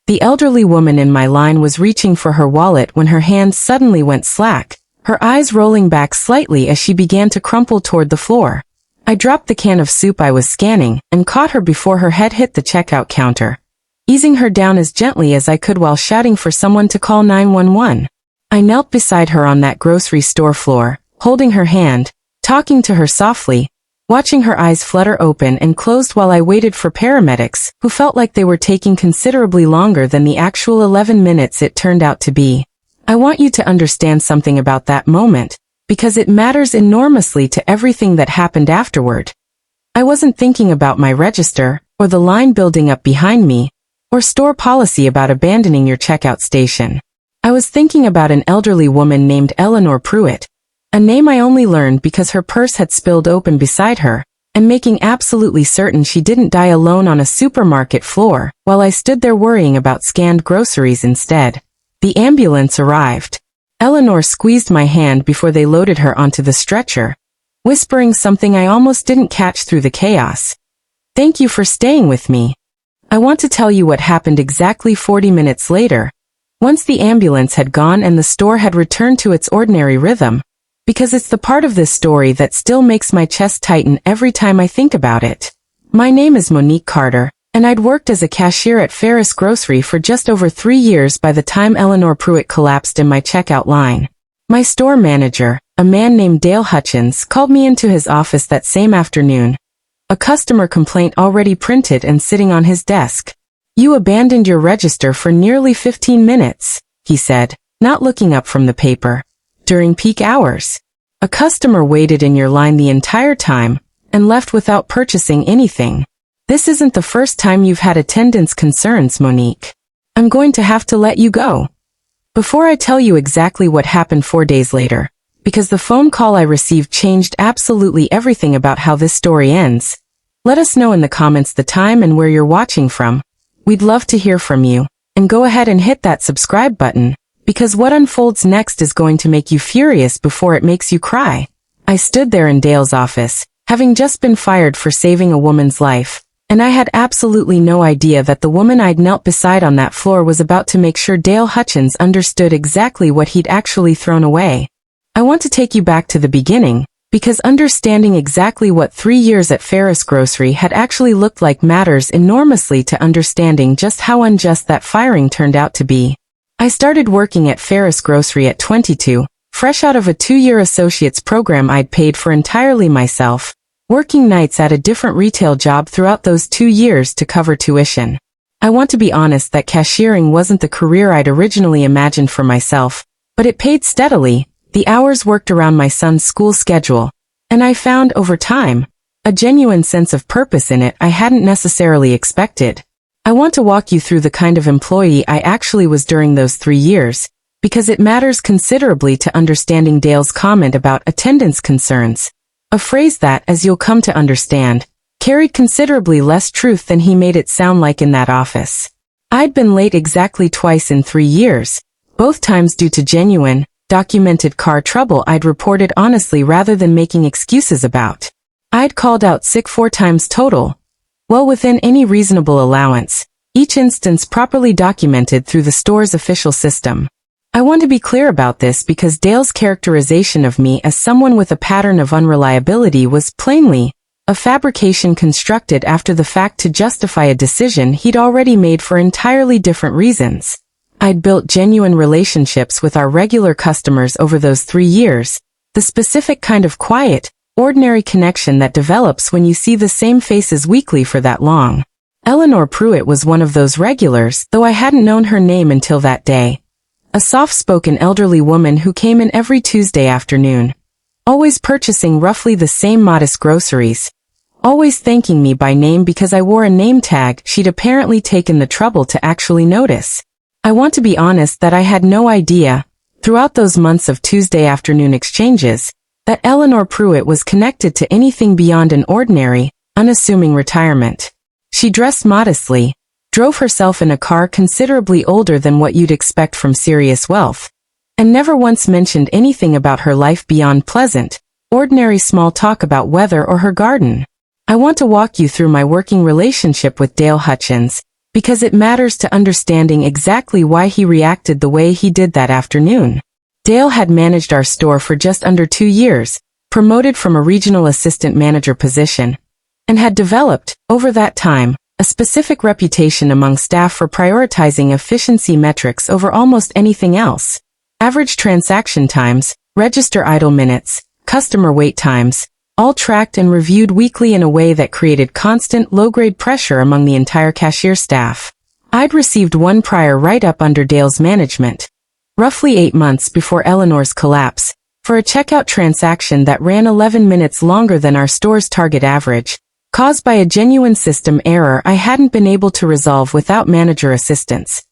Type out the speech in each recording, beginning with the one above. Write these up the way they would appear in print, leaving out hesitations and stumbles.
The elderly woman in my line was reaching for her wallet when her hand suddenly went slack, her eyes rolling back slightly as she began to crumple toward the floor. I dropped the can of soup I was scanning and caught her before her head hit the checkout counter, easing her down as gently as I could while shouting for someone to call 911. I knelt beside her on that grocery store floor, holding her hand, talking to her softly, watching her eyes flutter open and closed while I waited for paramedics, who felt like they were taking considerably longer than the actual 11 minutes it turned out to be. I want you to understand something about that moment, because it matters enormously to everything that happened afterward. I wasn't thinking about my register, or the line building up behind me, or store policy about abandoning your checkout station. I was thinking about an elderly woman named Eleanor Pruitt, a name I only learned because her purse had spilled open beside her, and making absolutely certain she didn't die alone on a supermarket floor, while I stood there worrying about scanned groceries instead. The ambulance arrived. Eleanor squeezed my hand before they loaded her onto the stretcher, whispering something I almost didn't catch through the chaos. "Thank you for staying with me." I want to tell you what happened exactly 40 minutes later, once the ambulance had gone and the store had returned to its ordinary rhythm, because it's the part of this story that still makes my chest tighten every time I think about it. My name is Monique Carter, and I'd worked as a cashier at Ferris Grocery for just over 3 years by the time Eleanor Pruitt collapsed in my checkout line. My store manager, a man named Dale Hutchins, called me into his office that same afternoon, a customer complaint already printed and sitting on his desk. "You abandoned your register for nearly 15 minutes, he said, not looking up from the paper. "During peak hours. A customer waited in your line the entire time and left without purchasing anything. This isn't the first time you've had attendance concerns, Monique. I'm going to have to let you go." Before I tell you exactly what happened 4 days later, because the phone call I received changed absolutely everything about how this story ends, let us know in the comments the time and where you're watching from. We'd love to hear from you, and go ahead and hit that subscribe button, because what unfolds next is going to make you furious before it makes you cry. I stood there in Dale's office, having just been fired for saving a woman's life, and I had absolutely no idea that the woman I'd knelt beside on that floor was about to make sure Dale Hutchins understood exactly what he'd actually thrown away. I want to take you back to the beginning, because understanding exactly what 3 years at Ferris Grocery had actually looked like matters enormously to understanding just how unjust that firing turned out to be. I started working at Ferris Grocery at 22, fresh out of a 2-year associate's program I'd paid for entirely myself, working nights at a different retail job throughout those 2 years to cover tuition. I want to be honest that cashiering wasn't the career I'd originally imagined for myself, but it paid steadily, the hours worked around my son's school schedule, and I found, over time, a genuine sense of purpose in it I hadn't necessarily expected. I want to walk you through the kind of employee I actually was during those 3 years, because it matters considerably to understanding Dale's comment about attendance concerns, a phrase that, as you'll come to understand, carried considerably less truth than he made it sound like in that office. I'd been late exactly twice in 3 years, both times due to genuine, documented car trouble I'd reported honestly rather than making excuses about. I'd called out sick 4 times total, well within any reasonable allowance, each instance properly documented through the store's official system. I want to be clear about this because Dale's characterization of me as someone with a pattern of unreliability was plainly a fabrication constructed after the fact to justify a decision he'd already made for entirely different reasons. I'd built genuine relationships with our regular customers over those 3 years, the specific kind of quiet, ordinary connection that develops when you see the same faces weekly for that long. Eleanor Pruitt was one of those regulars, though I hadn't known her name until that day. A soft-spoken elderly woman who came in every Tuesday afternoon, always purchasing roughly the same modest groceries, always thanking me by name because I wore a name tag she'd apparently taken the trouble to actually notice. I want to be honest that I had no idea, throughout those months of Tuesday afternoon exchanges, that Eleanor Pruitt was connected to anything beyond an ordinary, unassuming retirement. She dressed modestly, drove herself in a car considerably older than what you'd expect from serious wealth, and never once mentioned anything about her life beyond pleasant, ordinary small talk about weather or her garden. I want to walk you through my working relationship with Dale Hutchins, because it matters to understanding exactly why he reacted the way he did that afternoon. Dale had managed our store for just under 2 years, promoted from a regional assistant manager position, and had developed, over that time, a specific reputation among staff for prioritizing efficiency metrics over almost anything else. Average transaction times, register idle minutes, customer wait times, all tracked and reviewed weekly in a way that created constant low-grade pressure among the entire cashier staff. I'd received one prior write-up under Dale's management, roughly 8 months before Eleanor's collapse, for a checkout transaction that ran 11 minutes longer than our store's target average, caused by a genuine system error I hadn't been able to resolve without manager assistance.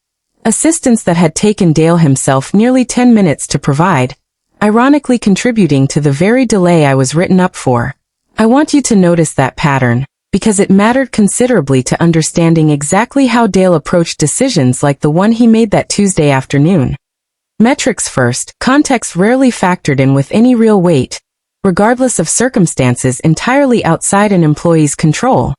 Assistance that had taken Dale himself nearly 10 minutes to provide, ironically contributing to the very delay I was written up for. I want you to notice that pattern, because it mattered considerably to understanding exactly how Dale approached decisions like the one he made that Tuesday afternoon. Metrics first, context rarely factored in with any real weight, regardless of circumstances entirely outside an employee's control.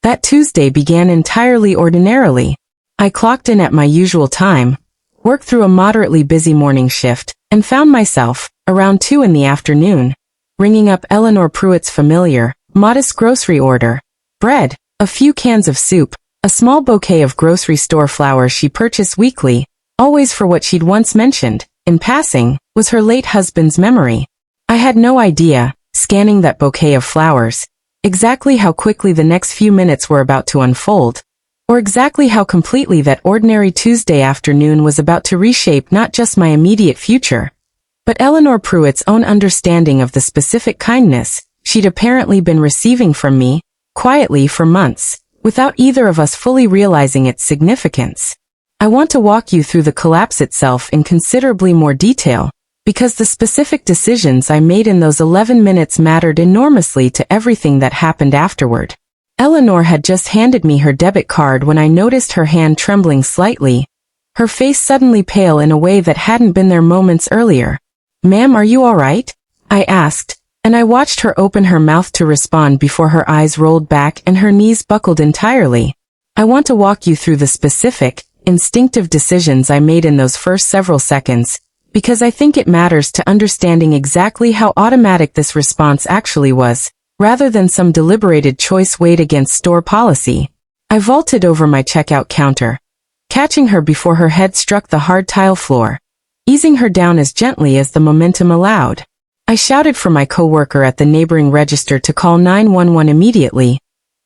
That Tuesday began entirely ordinarily. I clocked in at my usual time, worked through a moderately busy morning shift, and found myself, around 2 in the afternoon, ringing up Eleanor Pruitt's familiar, modest grocery order: bread, a few cans of soup, a small bouquet of grocery store flowers she purchased weekly, always for what she'd once mentioned, in passing, was her late husband's memory. I had no idea, scanning that bouquet of flowers, exactly how quickly the next few minutes were about to unfold, or exactly how completely that ordinary Tuesday afternoon was about to reshape not just my immediate future, but Eleanor Pruitt's own understanding of the specific kindness she'd apparently been receiving from me, quietly for months, without either of us fully realizing its significance. I want to walk you through the collapse itself in considerably more detail, because the specific decisions I made in those 11 minutes mattered enormously to everything that happened afterward. Eleanor had just handed me her debit card when I noticed her hand trembling slightly, her face suddenly pale in a way that hadn't been there moments earlier. "Ma'am, are you all right?" I asked, and I watched her open her mouth to respond before her eyes rolled back and her knees buckled entirely. I want to walk you through the specific, instinctive decisions I made in those first several seconds, because I think it matters to understanding exactly how automatic this response actually was, rather than some deliberated choice weighed against store policy. I vaulted over my checkout counter, catching her before her head struck the hard tile floor, easing her down as gently as the momentum allowed. I shouted for my coworker at the neighboring register to call 911 immediately,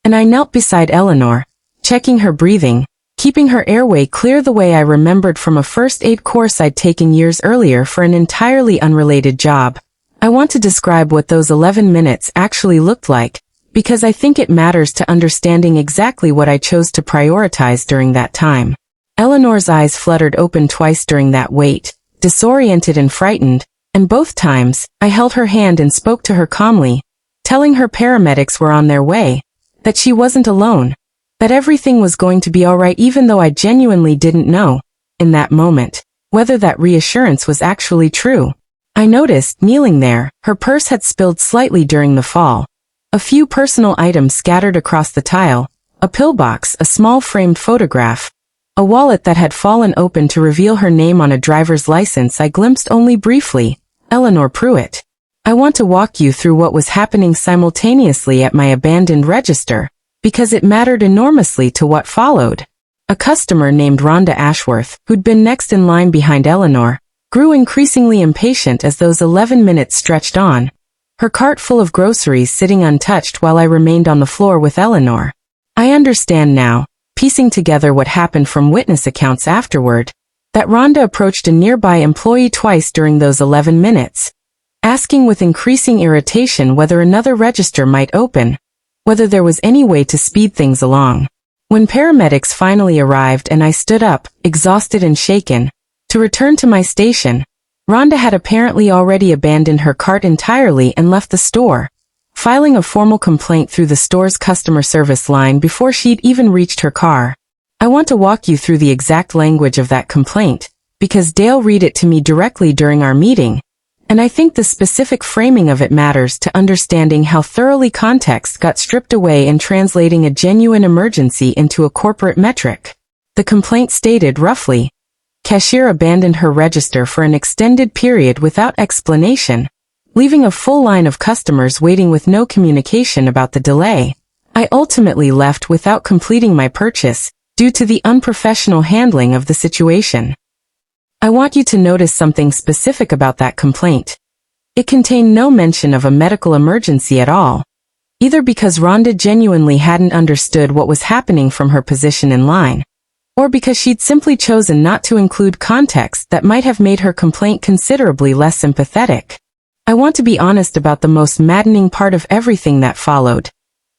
and I knelt beside Eleanor, checking her breathing, keeping her airway clear the way I remembered from a first aid course I'd taken years earlier for an entirely unrelated job. I want to describe what those 11 minutes actually looked like, because I think it matters to understanding exactly what I chose to prioritize during that time. Eleanor's eyes fluttered open twice during that wait, disoriented and frightened, and both times, I held her hand and spoke to her calmly, telling her paramedics were on their way, that she wasn't alone, that everything was going to be all right, even though I genuinely didn't know, in that moment, whether that reassurance was actually true. I noticed, kneeling there, her purse had spilled slightly during the fall. A few personal items scattered across the tile, a pillbox, a small framed photograph, a wallet that had fallen open to reveal her name on a driver's license I glimpsed only briefly, Eleanor Pruitt. I want to walk you through what was happening simultaneously at my abandoned register, because it mattered enormously to what followed. A customer named Rhonda Ashworth, who'd been next in line behind Eleanor, grew increasingly impatient as those 11 minutes stretched on, her cart full of groceries sitting untouched while I remained on the floor with Eleanor. I understand now, piecing together what happened from witness accounts afterward, that Rhonda approached a nearby employee twice during those 11 minutes, asking with increasing irritation whether another register might open, whether there was any way to speed things along. When paramedics finally arrived and I stood up, exhausted and shaken, to return to my station, Rhonda had apparently already abandoned her cart entirely and left the store, filing a formal complaint through the store's customer service line before she'd even reached her car. I want to walk you through the exact language of that complaint, because Dale read it to me directly during our meeting, and I think the specific framing of it matters to understanding how thoroughly context got stripped away in translating a genuine emergency into a corporate metric. The complaint stated roughly, Cashier abandoned her register for an extended period without explanation, leaving a full line of customers waiting with no communication about the delay. I ultimately left without completing my purchase, due to the unprofessional handling of the situation. I want you to notice something specific about that complaint. It contained no mention of a medical emergency at all, either because Rhonda genuinely hadn't understood what was happening from her position in line, or because she'd simply chosen not to include context that might have made her complaint considerably less sympathetic. I want to be honest about the most maddening part of everything that followed.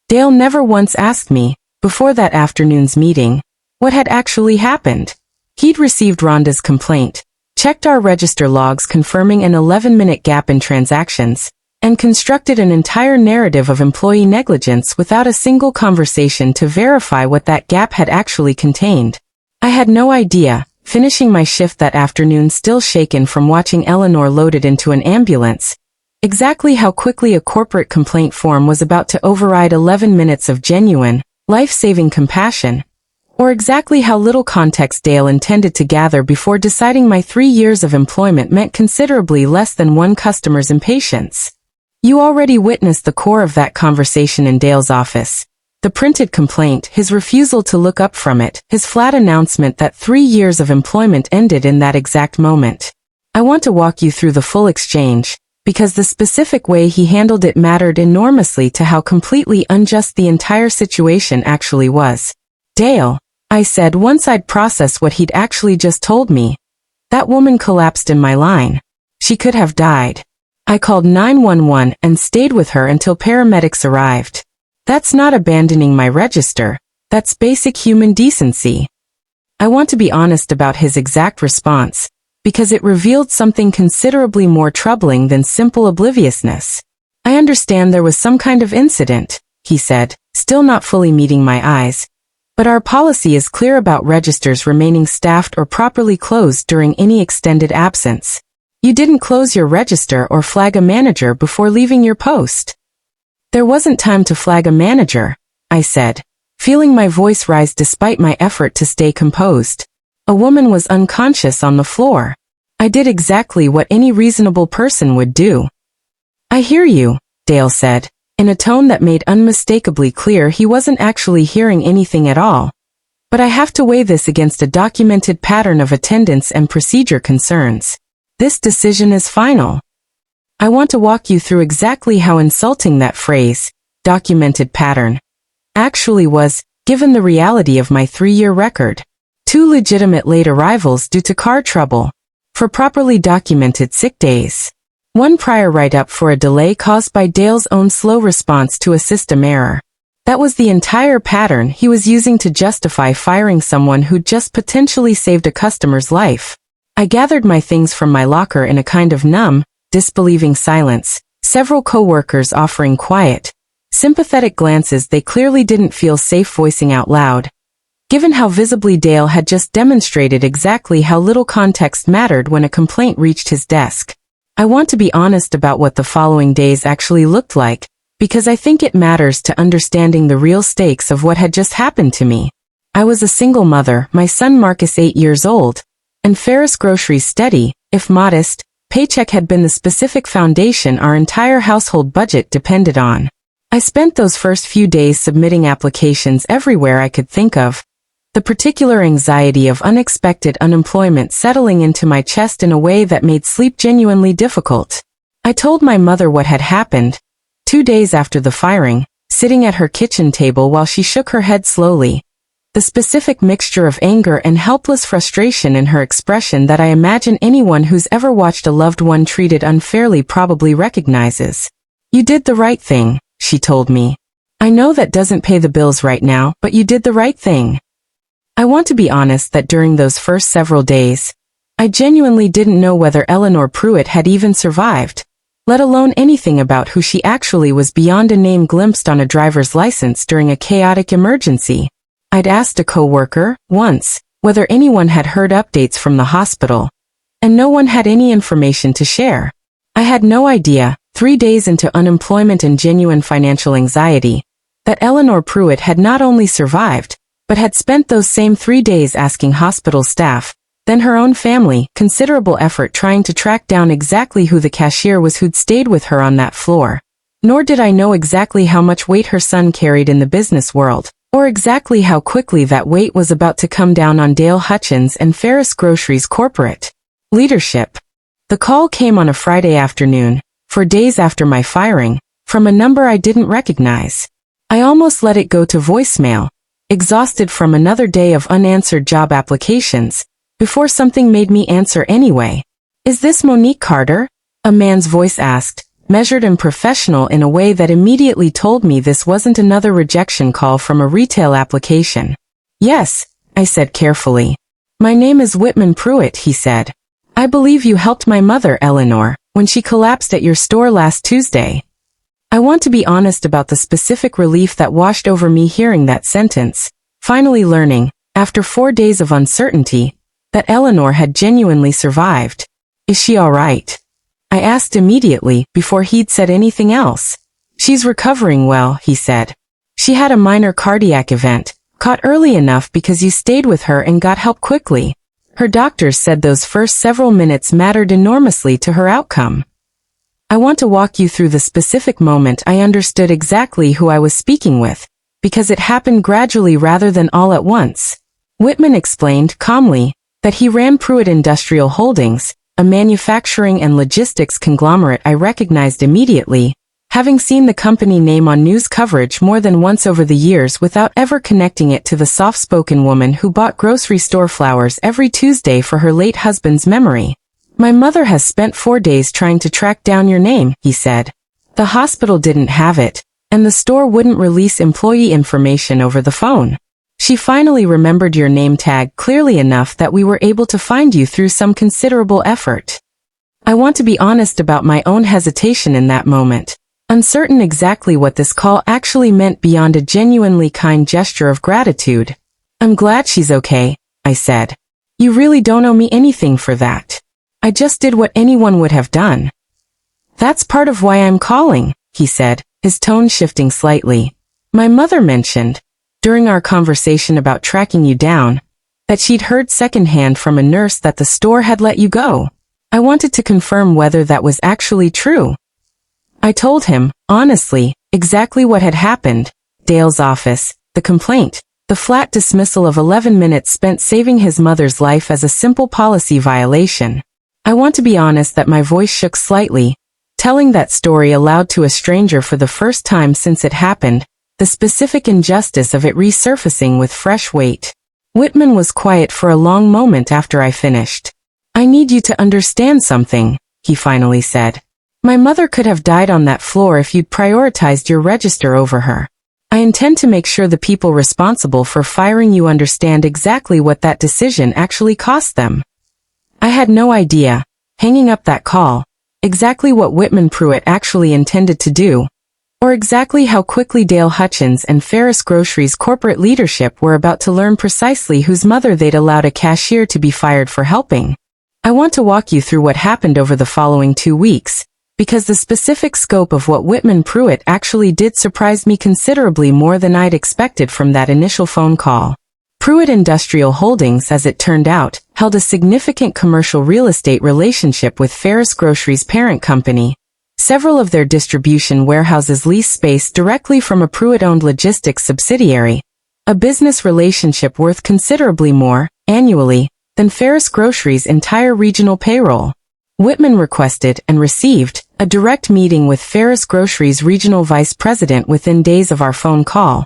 Dale never once asked me, before that afternoon's meeting, what had actually happened. He'd received Rhonda's complaint, checked our register logs confirming an 11-minute gap in transactions, and constructed an entire narrative of employee negligence without a single conversation to verify what that gap had actually contained. I had no idea, finishing my shift that afternoon still shaken from watching Eleanor loaded into an ambulance, exactly how quickly a corporate complaint form was about to override 11 minutes of genuine, life-saving compassion, or exactly how little context Dale intended to gather before deciding my 3 years of employment meant considerably less than one customer's impatience. You already witnessed the core of that conversation in Dale's office. The printed complaint, his refusal to look up from it, his flat announcement that 3 years of employment ended in that exact moment. I want to walk you through the full exchange, because the specific way he handled it mattered enormously to how completely unjust the entire situation actually was. Dale, I said once I'd processed what he'd actually just told me. That woman collapsed in my line. She could have died. I called 911 and stayed with her until paramedics arrived. That's not abandoning my register. That's basic human decency. I want to be honest about his exact response, because it revealed something considerably more troubling than simple obliviousness. I understand there was some kind of incident, he said, still not fully meeting my eyes. But our policy is clear about registers remaining staffed or properly closed during any extended absence. You didn't close your register or flag a manager before leaving your post. There wasn't time to flag a manager, I said, feeling my voice rise despite my effort to stay composed. A woman was unconscious on the floor. I did exactly what any reasonable person would do. I hear you, Dale said, in a tone that made unmistakably clear he wasn't actually hearing anything at all. But I have to weigh this against a documented pattern of attendance and procedure concerns. This decision is final. I want to walk you through exactly how insulting that phrase, documented pattern, actually was, given the reality of my 3-year record. 2 legitimate late arrivals due to car trouble. 4 properly documented sick days. 1 prior write-up for a delay caused by Dale's own slow response to a system error. That was the entire pattern he was using to justify firing someone who'd just potentially saved a customer's life. I gathered my things from my locker in a kind of numb, disbelieving silence, several co-workers offering quiet, sympathetic glances they clearly didn't feel safe voicing out loud. Given how visibly Dale had just demonstrated exactly how little context mattered when a complaint reached his desk. I want to be honest about what the following days actually looked like, because I think it matters to understanding the real stakes of what had just happened to me. I was a single mother, my son Marcus 8 years old, and Ferris groceries steady, if modest, paycheck had been the specific foundation our entire household budget depended on. I spent those first few days submitting applications everywhere I could think of, the particular anxiety of unexpected unemployment settling into my chest in a way that made sleep genuinely difficult. I told my mother what had happened, 2 days after the firing, sitting at her kitchen table while she shook her head slowly. The specific mixture of anger and helpless frustration in her expression that I imagine anyone who's ever watched a loved one treated unfairly probably recognizes. You did the right thing, she told me. I know that doesn't pay the bills right now, but you did the right thing. I want to be honest that during those first several days, I genuinely didn't know whether Eleanor Pruitt had even survived, let alone anything about who she actually was beyond a name glimpsed on a driver's license during a chaotic emergency. I'd asked a coworker, once, whether anyone had heard updates from the hospital, and no one had any information to share. I had no idea, 3 days into unemployment and genuine financial anxiety, that Eleanor Pruitt had not only survived, but had spent those same 3 days asking hospital staff, then her own family, considerable effort trying to track down exactly who the cashier was who'd stayed with her on that floor. Nor did I know exactly how much weight her son carried in the business world, or exactly how quickly that weight was about to come down on Dale Hutchins and Ferris Groceries corporate leadership. The call came on a Friday afternoon, 4 days after my firing, from a number I didn't recognize. I almost let it go to voicemail, exhausted from another day of unanswered job applications, before something made me answer anyway. "Is this Monique Carter?" a man's voice asked, measured and professional in a way that immediately told me this wasn't another rejection call from a retail application. "Yes," I said carefully. "My name is Whitman Pruitt," he said. "I believe you helped my mother, Eleanor, when she collapsed at your store last Tuesday." I want to be honest about the specific relief that washed over me hearing that sentence, finally learning, after 4 days of uncertainty, that Eleanor had genuinely survived. "Is she all right?" I asked immediately, before he'd said anything else. "She's recovering well," he said. "She had a minor cardiac event, caught early enough because you stayed with her and got help quickly. Her doctors said those first several minutes mattered enormously to her outcome." I want to walk you through the specific moment I understood exactly who I was speaking with, because it happened gradually rather than all at once. Whitman explained, calmly, that he ran Pruitt Industrial Holdings, a manufacturing and logistics conglomerate I recognized immediately, having seen the company name on news coverage more than once over the years without ever connecting it to the soft-spoken woman who bought grocery store flowers every Tuesday for her late husband's memory. "My mother has spent 4 days trying to track down your name," he said. "The hospital didn't have it, and the store wouldn't release employee information over the phone. She finally remembered your name tag clearly enough that we were able to find you through some considerable effort." I want to be honest about my own hesitation in that moment, uncertain exactly what this call actually meant beyond a genuinely kind gesture of gratitude. "I'm glad she's okay," I said. "You really don't owe me anything for that. I just did what anyone would have done." "That's part of why I'm calling," he said, his tone shifting slightly. "My mother mentioned, during our conversation about tracking you down, that she'd heard secondhand from a nurse that the store had let you go. I wanted to confirm whether that was actually true." I told him, honestly, exactly what had happened: Dale's office, the complaint, the flat dismissal of 11 minutes spent saving his mother's life as a simple policy violation. I want to be honest that my voice shook slightly, telling that story aloud to a stranger for the first time since it happened, the specific injustice of it resurfacing with fresh weight. Whitman was quiet for a long moment after I finished. "I need you to understand something," he finally said. "My mother could have died on that floor if you'd prioritized your register over her. I intend to make sure the people responsible for firing you understand exactly what that decision actually cost them." I had no idea, hanging up that call, exactly what Whitman Pruitt actually intended to do, or exactly how quickly Dale Hutchins and Ferris Groceries corporate leadership were about to learn precisely whose mother they'd allowed a cashier to be fired for helping. I want to walk you through what happened over the following 2 weeks, because the specific scope of what Whitman Pruitt actually did surprised me considerably more than I'd expected from that initial phone call. Pruitt Industrial Holdings, as it turned out, held a significant commercial real estate relationship with Ferris Groceries' parent company. Several of their distribution warehouses leased space directly from a Pruitt-owned logistics subsidiary, a business relationship worth considerably more, annually, than Ferris Groceries' entire regional payroll. Whitman requested and received a direct meeting with Ferris Groceries' regional vice president within days of our phone call.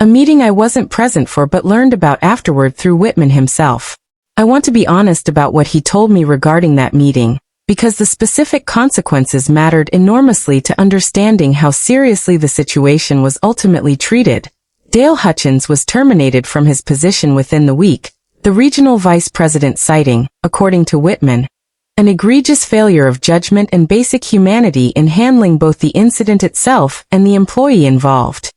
A meeting I wasn't present for but learned about afterward through Whitman himself. I want to be honest about what he told me regarding that meeting, because the specific consequences mattered enormously to understanding how seriously the situation was ultimately treated. Dale Hutchins was terminated from his position within the week, the regional vice president citing, according to Whitman, an egregious failure of judgment and basic humanity in handling both the incident itself and the employee involved.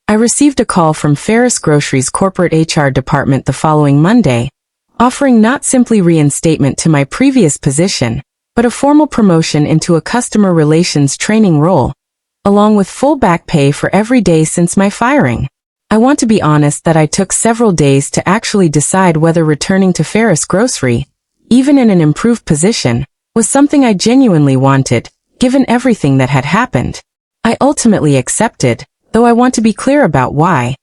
I received a call from Ferris Groceries' corporate HR department the following Monday, offering not simply reinstatement to my previous position, but a formal promotion into a customer relations training role, along with full back pay for every day since my firing. I want to be honest that I took several days to actually decide whether returning to Ferris grocery, even in an improved position, was something I genuinely wanted, given everything that had happened. I ultimately accepted, though I want to be clear about why.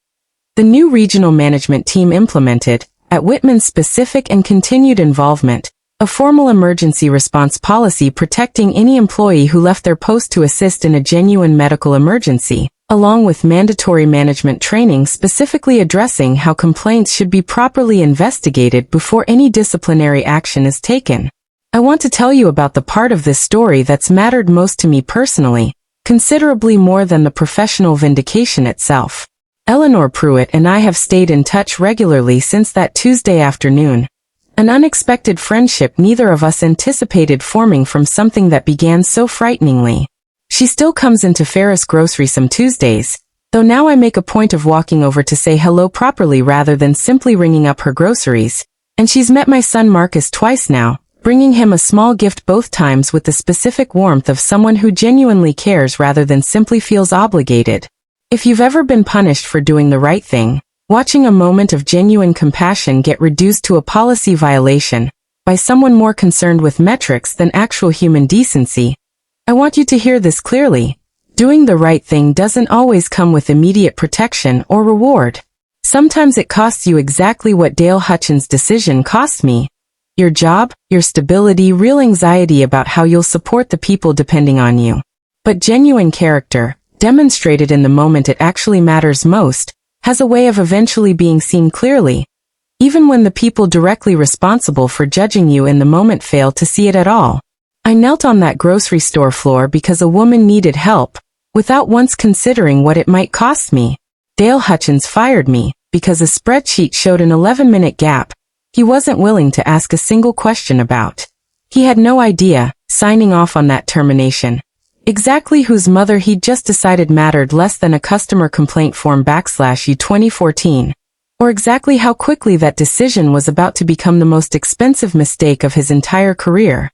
The new regional management team implemented, at Whitman's specific and continued involvement, a formal emergency response policy protecting any employee who left their post to assist in a genuine medical emergency, along with mandatory management training specifically addressing how complaints should be properly investigated before any disciplinary action is taken. I want to tell you about the part of this story that's mattered most to me personally, considerably more than the professional vindication itself. Eleanor Pruitt and I have stayed in touch regularly since that Tuesday afternoon. An unexpected friendship neither of us anticipated forming from something that began so frighteningly. She still comes into Ferris grocery some Tuesdays, though now I make a point of walking over to say hello properly rather than simply ringing up her groceries, and she's met my son Marcus twice now, bringing him a small gift both times with the specific warmth of someone who genuinely cares rather than simply feels obligated. If you've ever been punished for doing the right thing, watching a moment of genuine compassion get reduced to a policy violation by someone more concerned with metrics than actual human decency, I want you to hear this clearly. Doing the right thing doesn't always come with immediate protection or reward. Sometimes it costs you exactly what Dale Hutchins' decision cost me. Your job, your stability, real anxiety about how you'll support the people depending on you. But genuine character, demonstrated in the moment it actually matters most, has a way of eventually being seen clearly, even when the people directly responsible for judging you in the moment fail to see it at all. I knelt on that grocery store floor because a woman needed help, without once considering what it might cost me. Dale Hutchins fired me, because a spreadsheet showed an 11-minute gap he wasn't willing to ask a single question about. He had no idea, signing off on that termination, exactly whose mother he'd just decided mattered less than a customer complaint form /U 2014, or exactly how quickly that decision was about to become the most expensive mistake of his entire career.